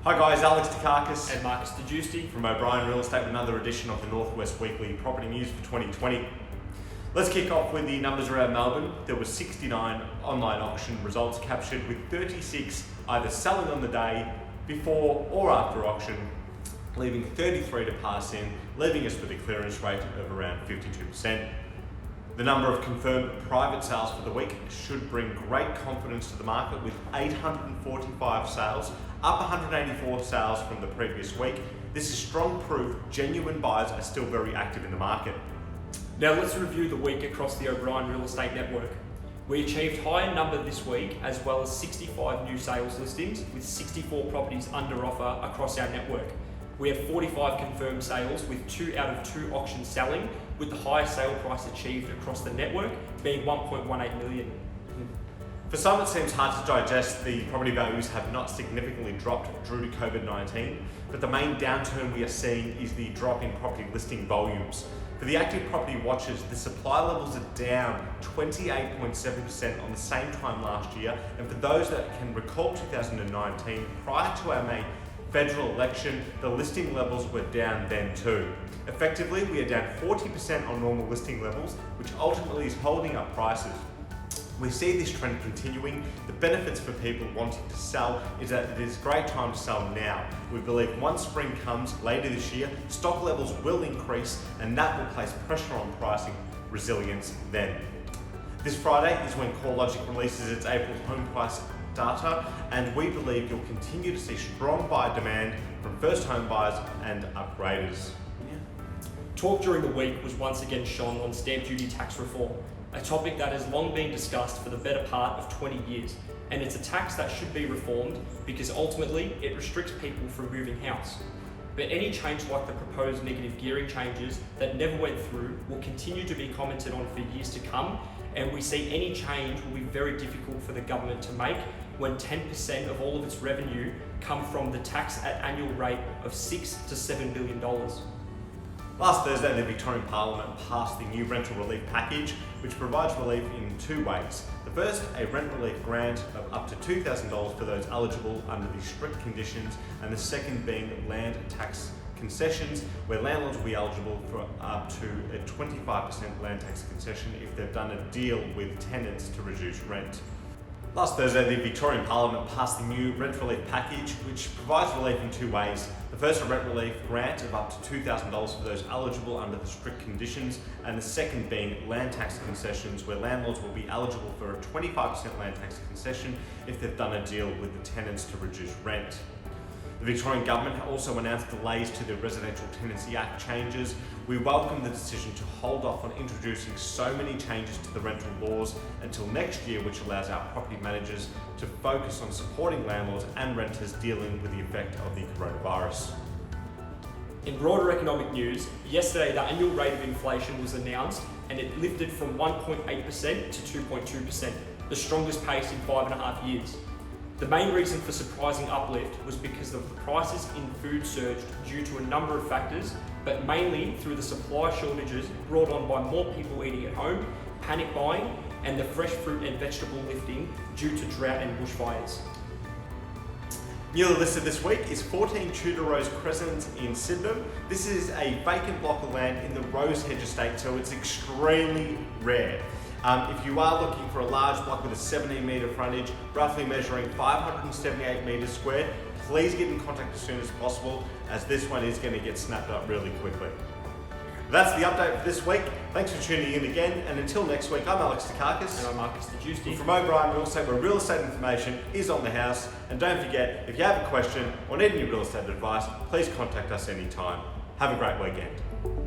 Hi guys, Dacakis and Marcus Degiusti from O'Brien Real Estate with another edition of the Northwest Weekly Property News for 2020. Let's kick off with the numbers around Melbourne. There were 69 online auction results captured, with 36 either selling on the day, before or after auction, leaving 33 to pass in, leaving us with a clearance rate of around 52%. The number of confirmed private sales for the week should bring great confidence to the market, with 845 sales, up 184 sales from the previous week. This is strong proof genuine buyers are still very active in the market. Now let's review the week across the O'Brien Real Estate Network. We achieved higher number this week, as well as 65 new sales listings, with 64 properties under offer across our network. We had 45 confirmed sales, with 2 out of 2 auctions selling, with the highest sale price achieved across the network being 1.18 million. For some, it seems hard to digest. The property values have not significantly dropped due to COVID-19, but the main downturn we are seeing is the drop in property listing volumes. For the active property watchers, the supply levels are down 28.7% on the same time last year, and for those that can recall 2019, prior to our May federal election, the listing levels were down then too. Effectively, we are down 40% on normal listing levels, which ultimately is holding up prices. We see this trend continuing. The benefits for people wanting to sell is that it is a great time to sell now. We believe once spring comes later this year, stock levels will increase, and that will place pressure on pricing resilience then. This Friday is when CoreLogic releases its April home price data, and we believe you'll continue to see strong buyer demand from first home buyers and upgraders. Talk during the week was once again shone on stamp duty tax reform, a topic that has long been discussed for the better part of 20 years, and it's a tax that should be reformed because ultimately it restricts people from moving house. But any change like the proposed negative gearing changes that never went through will continue to be commented on for years to come, and we see any change will be very difficult for the government to make when 10% of all of its revenue come from the tax at annual rate of $6 to $7 billion. Last Thursday, the Victorian Parliament passed the new rental relief package, which provides relief in 2 ways. The first, a rent relief grant of up to $2,000 for those eligible under the strict conditions, and the second being land tax concessions, where landlords will be eligible for up to a 25% land tax concession if they've done a deal with tenants to reduce rent. Last Thursday, the Victorian Parliament passed the new rent relief package, which provides relief in 2 ways. The first, a rent relief grant of up to $2,000 for those eligible under the strict conditions, and the second being land tax concessions, where landlords will be eligible for a 25% land tax concession if they've done a deal with the tenants to reduce rent. The Victorian Government also announced delays to the Residential Tenancy Act changes. We welcome the decision to hold off on introducing so many changes to the rental laws until next year, which allows our property managers to focus on supporting landlords and renters dealing with the effect of the coronavirus. In broader economic news, yesterday the annual rate of inflation was announced, and it lifted from 1.8% to 2.2%, the strongest pace in 5.5 years. The main reason for surprising uplift was because the prices in food surged due to a number of factors, but mainly through the supply shortages brought on by more people eating at home, panic buying, and the fresh fruit and vegetable lifting due to drought and bushfires. Newly listed this week is 14 Tudor Rose Crescent in Sydenham. This is a vacant block of land in the Rosehedge estate, so it's extremely rare. If you are looking for a large block with a 17 metre frontage, roughly measuring 578 metres squared, please get in contact as soon as possible, as this one is going to get snapped up really quickly. That's the update for this week. Thanks for tuning in again, and until next week, I'm Dacakis. And I'm Marcus Degiusti. From O'Brien Real Estate, where real estate information is on the house. And don't forget, if you have a question or need any real estate advice, please contact us anytime. Have a great weekend.